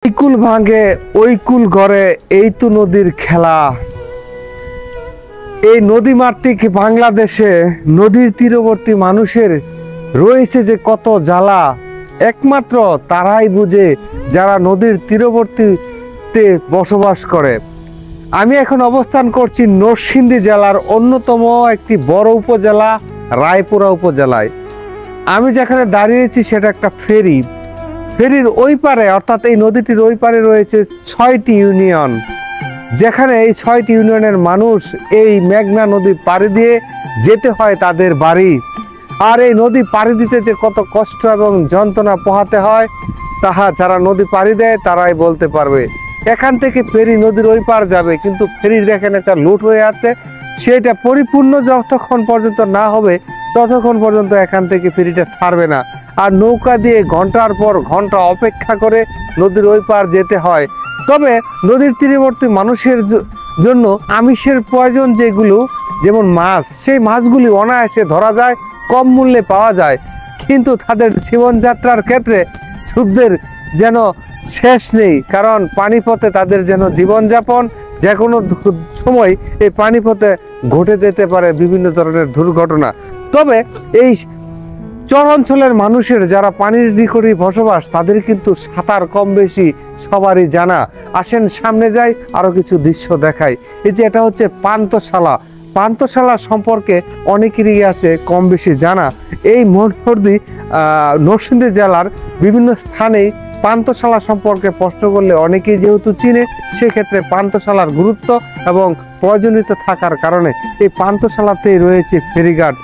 এই কুল ভাঙে ওই কুল গড়ে, এই তো নদীর খেলা। এই নদী মাতৃক বাংলাদেশে নদীর তীরবর্তী মানুষের রয়েছে যে কত জ্বালা, একমাত্র তারাই বুঝে যারা নদীর তীরবর্তীতে বসবাস করে। আমি এখন অবস্থান করছি নরসিংদী জেলার অন্যতম একটি বড় উপজেলা রায়পুরা উপজেলায়। আমি যেখানে দাঁড়িয়েছি সেটা একটা ফেরি। ফেরির ওই পারে অর্থাৎ এই নদীটির ওই পারে রয়েছে 6টি ইউনিয়ন, যেখানে এই 6টি ইউনিয়নের মানুষ এই মেঘনা নদী পাড়ি দিয়ে যেতে হয় তাদের বাড়ি। আর এই নদী পাড়ি দিতে যে কত কষ্ট এবং যন্ত্রণা পোহাতে হয় তাহা যারা নদী পাড়ি দেয় তারাই বলতে পারবে। এখান থেকে ফেরি নদীর ওই পার যাবে, কিন্তু ফেরির দেখেন একটা লুট হয়ে আছে, সেটা পরিপূর্ণ যতক্ষণ পর্যন্ত না হবে ততক্ষণ পর্যন্ত এখান থেকে ফেরিটা ছাড়বে না। আর নৌকা দিয়ে ঘন্টার পর ঘন্টা অপেক্ষা করে নদীর ওই পার যেতে হয়। তবে নদীর তীরবর্তী মানুষের জন্য আমিষের প্রয়োজন যেগুলো, যেমন মাছ, সেই মাছগুলি অনায়াসে ধরা যায়, কম মূল্যে পাওয়া যায়। কিন্তু তাদের জীবনযাত্রার ক্ষেত্রে যুদ্ধের যেন শেষ নেই, কারণ পানিপথে তাদের যেন জীবনযাপন যে কোনো সময় এই পানিপথে ঘটে যেতে পারে বিভিন্ন ধরনের দুর্ঘটনা। তবে এই চর অঞ্চলের মানুষের যারা পানির নিকটে বসবাস তাদের কিন্তু সাঁতার কম বেশি সবারই জানা। আসেন সামনে যাই, আরো কিছু দৃশ্য দেখাই। এই যে এটা হচ্ছে পান্থশালা। পান্থশালা সম্পর্কে অনেকেরই আছে কম বেশি জানা। এই নরসিংদী জেলার বিভিন্ন স্থানে পান্থশালা সম্পর্কে প্রশ্ন করলে অনেকেই যেহেতু চিনে, সেক্ষেত্রে পান্থশালার গুরুত্ব এবং প্রয়োজনীয়তা থাকার কারণে এই পান্থশালাতেই রয়েছে ফেরিঘাট।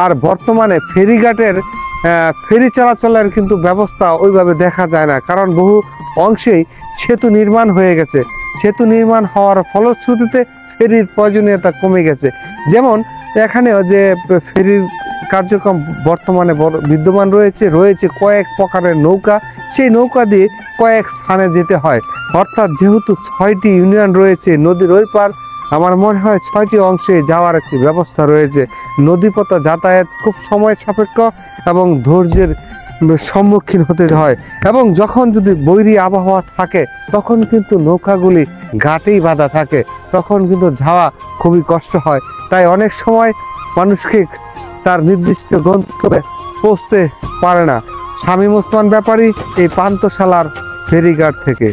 আর বর্তমানে ফেরিঘাটের ফেরি চলাচলের কিন্তু ব্যবস্থা ওইভাবে দেখা যায় না, কারণ বহু অংশেই সেতু নির্মাণ হয়ে গেছে। সেতু নির্মাণ হওয়ার ফলশ্রুতিতে ফেরির প্রয়োজনীয়তা কমে গেছে। যেমন এখানে যে ফেরির কার্যক্রম বর্তমানে বিদ্যমান রয়েছে কয়েক প্রকারের নৌকা, সেই নৌকা দিয়ে কয়েক স্থানে যেতে হয়। অর্থাৎ যেহেতু 6টি ইউনিয়ন রয়েছে নদীর ওই পার, আমার মনে হয় 6টি অংশে যাওয়ার একটি ব্যবস্থা রয়েছে। নদীপথে যাতায়াত খুব সময় সাপেক্ষ এবং ধৈর্যের সম্মুখীন হতে হয়, এবং যখন যদি বৈরী আবহাওয়া থাকে তখন কিন্তু নৌকাগুলি ঘাটেই বাঁধা থাকে, তখন কিন্তু যাওয়া খুবই কষ্ট হয়। তাই অনেক সময় মানুষকে তার নির্দিষ্ট গন্তব্যে পৌঁছতে পারে না। শামীম ওসমান ব্যাপারী, এই পান্থশালার ফেরিঘাট থেকে।